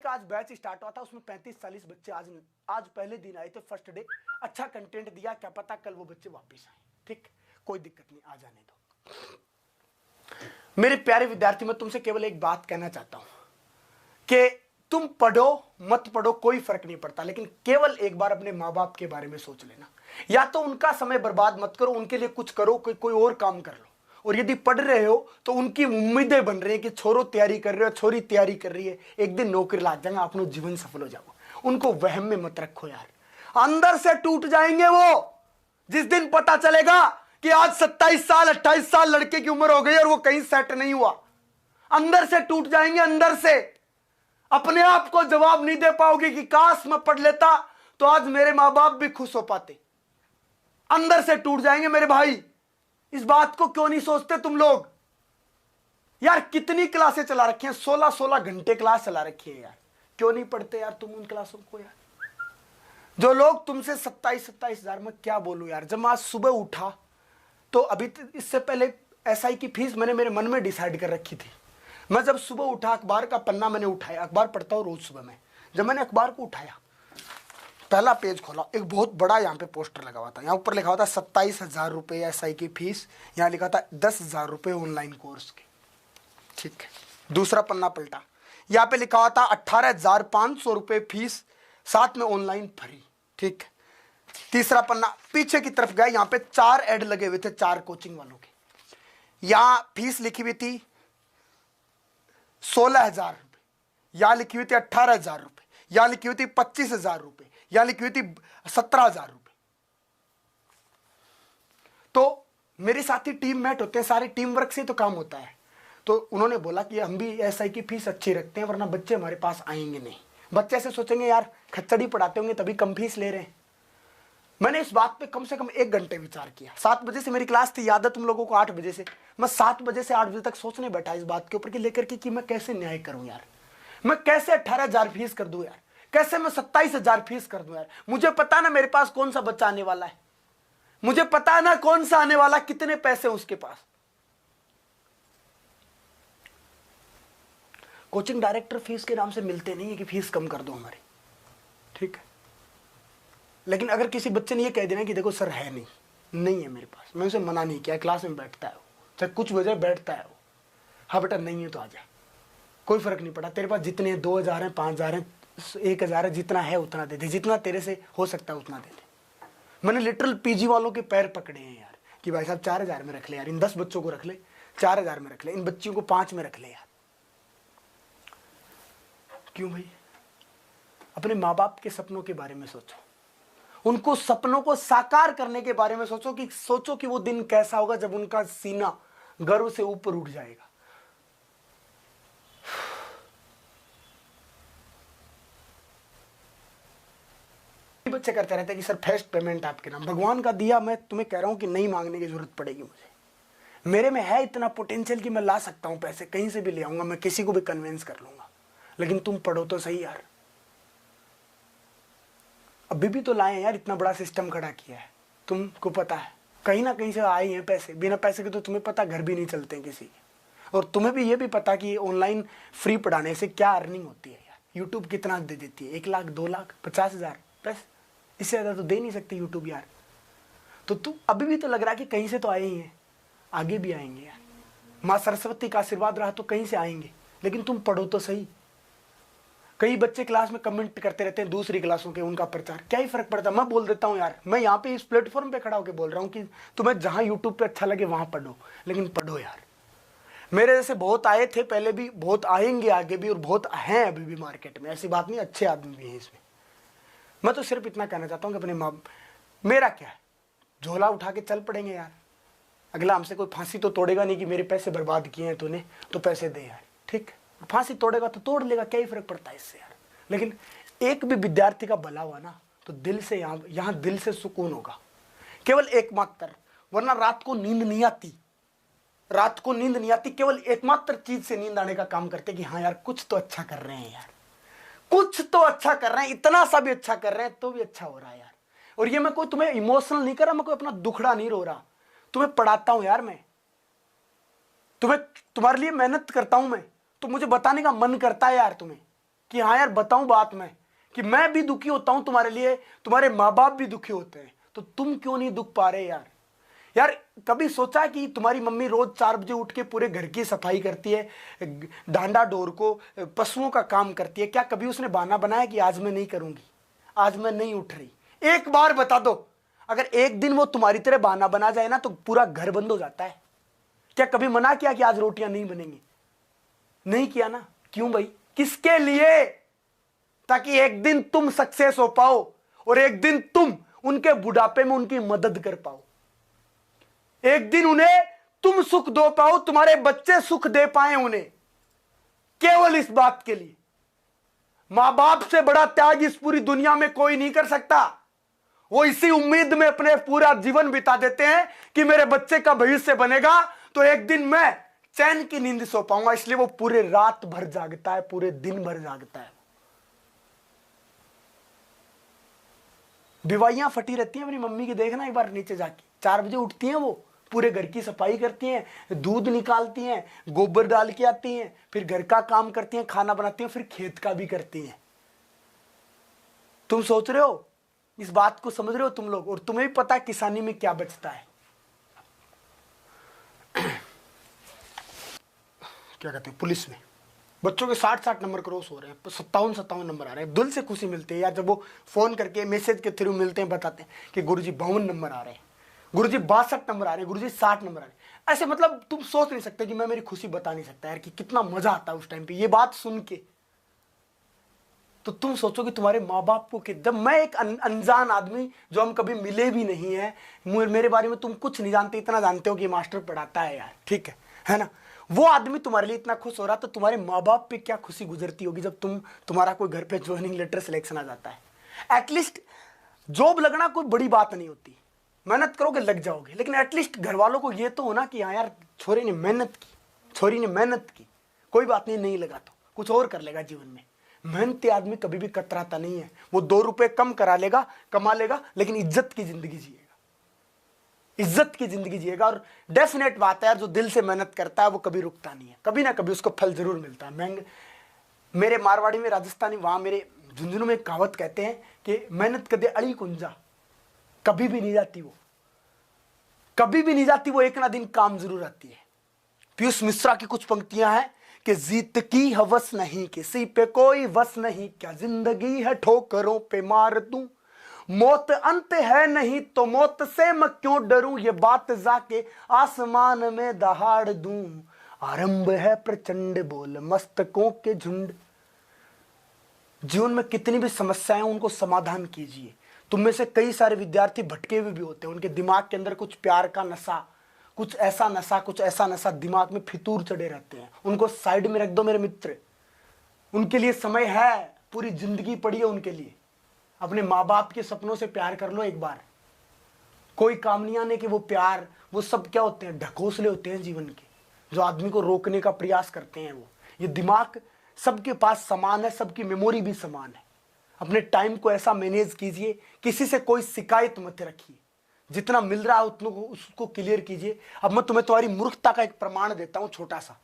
का आज batch start हुआ था, उसमें 35-40 बच्चे आज पहले दिन आए थे, फर्स्ट डे। अच्छा कंटेंट दिया, क्या पता कल वो बच्चे वापस आए। ठीक, कोई दिक्कत नहीं, आ जाने दो। मेरे प्यारे विद्यार्थी, मैं तुमसे केवल एक बात कहना चाहता हूं कि तुम पढ़ो मत पढ़ो कोई फर्क नहीं पड़ता, लेकिन केवल एक बार अपने माँ बाप के बारे में सोच लेना। या तो उनका समय बर्बाद मत करो, उनके लिए कुछ करो, कोई और काम कर लो। और यदि पढ़ रहे हो तो उनकी उम्मीदें बन रही है कि छोरो तैयारी कर रहे हो, छोरी तैयारी कर रही है, एक दिन नौकरी लग जाएगा, अपना जीवन सफल हो जाओ। उनको वहम में मत रखो यार, अंदर से टूट जाएंगे वो जिस दिन पता चलेगा कि आज 27 साल 28 साल लड़के की उम्र हो गई और वो कहीं सेट नहीं हुआ। अंदर से टूट जाएंगे, अंदर से अपने आप को जवाब नहीं दे पाओगे कि काश मैं पढ़ लेता तो आज मेरे मां बाप भी खुश हो पाते। अंदर से टूट जाएंगे मेरे भाई। इस बात को क्यों नहीं सोचते तुम लोग यार? कितनी क्लासें चला रखी हैं, 16-16 घंटे क्लास चला रखी है यार। क्यों नहीं पढ़ते यार तुम उन क्लासों को यार? जो लोग तुमसे 27-27 हजार, मैं क्या बोलूं यार। जब आज सुबह उठा तो अभी इससे पहले एसआई की फीस मैंने मेरे मन में डिसाइड कर रखी थी। मैं जब सुबह उठा, अखबार का पन्ना मैंने उठाया, अखबार पढ़ता हूँ रोज सुबह में। जब मैंने अखबार को उठाया, पहला पेज खोला, एक बहुत बड़ा यहाँ पे पोस्टर लगा हुआ था। यहाँ ऊपर लिखा हुआ था 27,000 रुपये एसआई की फीस, यहाँ लिखा था 10,000 रुपये ऑनलाइन कोर्स के। ठीक है, दूसरा पन्ना पलटा, यहाँ पे लिखा हुआ था 18,500 रुपये फीस, साथ में ऑनलाइन फ्री। ठीक है, तीसरा पन्ना पीछे की तरफ गया, यहाँ पे 4 ऐड लगे हुए थे 4 कोचिंग वालों के। यहाँ फीस लिखी हुई थी 16,000 रुपये, यहाँ लिखी हुई थी 18,000 रुपये, यहाँ लिखी हुई थी 25,000 रुपये, यहाँ लिखी हुई थी 17,000 रुपये। तो मेरे साथी टीम मेट होते हैं, सारे टीम वर्क से तो काम होता है। तो उन्होंने बोला कि हम भी एसआई की फीस अच्छी रखते हैं, वरना बच्चे हमारे पास आएंगे नहीं। बच्चे ऐसे सोचेंगे यार खच्चड़ी पढ़ाते होंगे तभी कम फीस ले रहे हैं। मैंने इस बात पे कम से कम 1 घंटे विचार किया। 7 बजे से मेरी क्लास थी, याद है तुम लोगों को, 8 बजे से। मैं 7 बजे से 8 बजे तक सोचने बैठा इस बात के ऊपर कि लेकर के कि मैं कैसे न्याय करूं यार। मैं कैसे 18,000 फीस कर दूं यार, कैसे मैं 27,000 फीस कर दूं यार। मुझे पता ना मेरे पास कौन सा बच्चा आने वाला है, मुझे पता ना कौन सा आने वाला, कितने पैसे उसके पास। कोचिंग डायरेक्टर फीस के नाम से मिलते नहीं है कि फीस कम कर दो हमारी। ठीक है, लेकिन अगर किसी बच्चे ने ये कह देना कि देखो सर है नहीं है मेरे पास, मैं उसे मना नहीं किया, क्लास में बैठता है वो, चाहे कुछ वजह बैठता है वो, हाँ बेटा नहीं है तो आ जा, कोई फर्क नहीं पड़ा। तेरे पास जितने 2,000 हैं, 5,000 हैं, 1,000 है, जितना है उतना दे दे, जितना तेरे से हो सकता है उतना दे दे। मैंने लिटरल पीजी वालों के पैर पकड़े हैं यार कि भाई साहब 4,000 में रख ले यार, इन 10 बच्चों को रख ले, 4,000 में रख ले, इन बच्चियों को 5 में रख ले यार। क्यों भाई? अपने माँ बाप के सपनों के बारे में सोचो, उनको सपनों को साकार करने के बारे में सोचो कि वो दिन कैसा होगा जब उनका सीना गर्व से ऊपर उठ जाएगा। बच्चे करते रहते हैं कि सर फर्स्ट पेमेंट आपके नाम, भगवान का दिया, मैं तुम्हें कह रहा हूं कि नहीं मांगने की जरूरत पड़ेगी मुझे। मेरे में है इतना पोटेंशियल कि मैं ला सकता हूं पैसे, कहीं से भी ले आऊंगा, मैं किसी को भी कन्विंस कर लूंगा। लेकिन तुम पढ़ो तो सही यार। अभी भी तो लाए यार, इतना बड़ा सिस्टम खड़ा किया है, तुमको पता है कहीं ना कहीं से आए हैं पैसे। बिना पैसे के तो तुम्हें पता घर भी नहीं चलते किसी के। और तुम्हें भी ये भी पता कि ऑनलाइन फ्री पढ़ाने से क्या अर्निंग होती है यार। यूट्यूब कितना दे देती है, 1 लाख 2 लाख 50,000, बस इससे ज़्यादा तो दे नहीं सकती यूट्यूब यार। तो तू अभी भी तो लग रहा है कि कहीं से तो आए ही हैं, आगे भी आएंगे यार। माँ सरस्वती का आशीर्वाद रहा तो कहीं से आएंगे, लेकिन तुम पढ़ो तो सही। कई बच्चे क्लास में कमेंट करते रहते हैं दूसरी क्लासों के, उनका प्रचार, क्या ही फर्क पड़ता। मैं बोल देता हूँ यार, मैं यहाँ पे इस प्लेटफॉर्म पे खड़ा होकर बोल रहा हूँ कि तुम्हें जहाँ यूट्यूब पे अच्छा लगे वहाँ पढ़ो, लेकिन पढ़ो यार। मेरे जैसे बहुत आए थे पहले भी, बहुत आएंगे आगे भी, और बहुत हैं अभी भी मार्केट में, ऐसी बात नहीं, अच्छे आदमी भी हैं इसमें। मैं तो सिर्फ इतना कहना चाहता हूँ कि अपने मेरा क्या है, झोला उठा के चल पड़ेंगे यार। अगला हमसे कोई फांसी तो तोड़ेगा नहीं कि मेरे पैसे बर्बाद किए हैं तूने तो पैसे दे यार। ठीक, फांसी तोड़ेगा तो तोड़ लेगा, क्या ही फर्क पड़ता है इससे यार। लेकिन एक भी विद्यार्थी का भला हुआ ना तो दिल से यहाँ दिल से सुकून होगा, केवल एकमात्र। वरना रात को नींद नहीं आती, रात को नींद नहीं आती, केवल एकमात्र चीज से नींद आने का काम करते कि हाँ यार कुछ तो अच्छा कर रहे हैं यार, कुछ तो अच्छा कर रहे हैं, इतना सा भी अच्छा कर रहे हैं तो भी अच्छा हो रहा है यार। और ये मैं कोई तुम्हें इमोशनल नहीं कर रहा, मैं कोई अपना दुखड़ा नहीं रो रहा, तुम्हें पढ़ाता हूं यार मैं, तुम्हारे लिए मेहनत करता हूं मैं, तो मुझे बताने का मन करता है यार तुम्हें कि हाँ यार बताऊं बात मैं, कि मैं भी दुखी होता हूं तुम्हारे लिए, तुम्हारे माँ बाप भी दुखी होते हैं, तो तुम क्यों नहीं दुख पा रहे यार? यार कभी सोचा कि तुम्हारी मम्मी रोज 4 बजे उठ के पूरे घर की सफाई करती है, डांडा डोर को, पशुओं का काम करती है, क्या कभी उसने बहाना बनाया कि आज मैं नहीं करूंगी, आज मैं नहीं उठ रही? एक बार बता दो। अगर एक दिन वो तुम्हारी तरह बहाना बना जाए ना तो पूरा घर बंद हो जाता है। क्या कभी मना किया कि आज रोटियां नहीं बनेंगी? नहीं किया ना। क्यों भाई? किसके लिए? ताकि एक दिन तुम सक्सेस हो पाओ और एक दिन तुम उनके बुढ़ापे में उनकी मदद कर पाओ, एक दिन उन्हें तुम सुख दो पाओ, तुम्हारे बच्चे सुख दे पाए उन्हें। केवल इस बात के लिए। मां बाप से बड़ा त्याग इस पूरी दुनिया में कोई नहीं कर सकता। वो इसी उम्मीद में अपने पूरा जीवन बिता देते हैं कि मेरे बच्चे का भविष्य बनेगा तो एक दिन मैं चैन की नींद सो पाऊंगा, इसलिए वो पूरे रात भर जागता है, पूरे दिन भर जागता है। दिवाइयां फटी रहती हैं अपनी मम्मी की, देखना एक बार नीचे जाके। 4 बजे उठती हैं वो, पूरे घर की सफाई करती हैं, दूध निकालती हैं, गोबर डाल के आती हैं, फिर घर का काम करती हैं, खाना बनाती हैं, फिर खेत का भी करती हैं। तुम सोच रहे हो, इस बात को समझ रहे हो तुम लोग? और तुम्हें भी पता है किसानी में क्या बचता है। क्या कहते हैं पुलिस में बच्चों के 60 नंबर क्रॉस हो रहे हैं, 57 नंबर आ रहे हैं। दिल से खुशी मिलती है यार जब वो फोन करके मैसेज के थ्रू मिलते हैं, बताते हैं कि गुरुजी 52 नंबर आ रहे हैं, गुरुजी 62 नंबर आ रहे हैं, गुरुजी 60 नंबर आ रहे हैं। ऐसे मतलब तुम सोच नहीं सकते कि मैं मेरी खुशी बता नहीं सकता यार कि कितना मजा आता है उस टाइम पे ये बात सुन के। तो तुम सोचो कि तुम्हारे माँ बाप को, जब मैं एक अनजान आदमी जो हम कभी मिले भी नहीं है, मेरे बारे में तुम कुछ नहीं जानते, इतना जानते हो कि मास्टर पढ़ाता है यार, ठीक है ना, वो आदमी तुम्हारे लिए इतना खुश हो रहा, तो तुम्हारे माँ बाप पे क्या खुशी गुजरती होगी जब तुम्हारा कोई घर पे ज्वाइनिंग लेटर सिलेक्शन आ जाता है। एटलीस्ट जॉब लगना कोई बड़ी बात नहीं होती, मेहनत करोगे लग जाओगे, लेकिन एटलीस्ट घर वालों को ये तो होना कि हाँ यार छोरे ने मेहनत की, छोरी ने मेहनत की, कोई बात नहीं, नहीं लगा तो कुछ और कर लेगा जीवन में। मेहनती आदमी कभी भी कतराता नहीं है, वो 2 रुपए कम कमा लेगा, लेकिन इज्जत की जिंदगी जिएगा, इज्जत की जिंदगी जिएगा। और डेफिनेट बात है यार, जो दिल से मेहनत करता है वो कभी रुकता नहीं है, कभी ना कभी उसको फल जरूर मिलता है। मेरे मारवाड़ी में, राजस्थानी, वहां मेरे झुंझुनू में कहावत कहते हैं कि मेहनत कदे अड़ी कुंजा, कभी भी नहीं जाती वो, कभी भी नहीं जाती वो, एक ना दिन काम जरूर आती है। पीयूष मिश्रा की कुछ पंक्तियां हैं कि जीत की हवस नहीं, किसी पे कोई वस नहीं, क्या जिंदगी है ठोकरों पे मार दूं, मौत अंत है नहीं तो मौत से मैं क्यों डरूं, ये बात जाके आसमान में दहाड़ दूं, आरंभ है प्रचंड बोल मस्तकों के झुंड। जीवन में कितनी भी समस्याएं उनको समाधान कीजिए। तुम में से कई सारे विद्यार्थी भटके हुए भी होते हैं, उनके दिमाग के अंदर कुछ प्यार का नशा, कुछ ऐसा नशा दिमाग में फितूर चढ़े रहते हैं, उनको साइड में रख दो मेरे मित्र। उनके लिए समय है, पूरी जिंदगी पड़ी है उनके लिए। अपने माँ बाप के सपनों से प्यार कर लो एक बार। कोई काम नहीं आने के वो प्यार, वो सब क्या होते हैं, ढकोसले होते हैं जीवन के, जो आदमी को रोकने का प्रयास करते हैं। वो ये दिमाग सबके पास समान है, सबकी मेमोरी भी समान है। अपने टाइम को ऐसा मैनेज कीजिए, किसी से कोई शिकायत मत रखिए, जितना मिल रहा है उतना उसको क्लियर कीजिए। अब मैं तुम्हें तुम्हारी मूर्खता का एक प्रमाण देता हूं छोटा सा।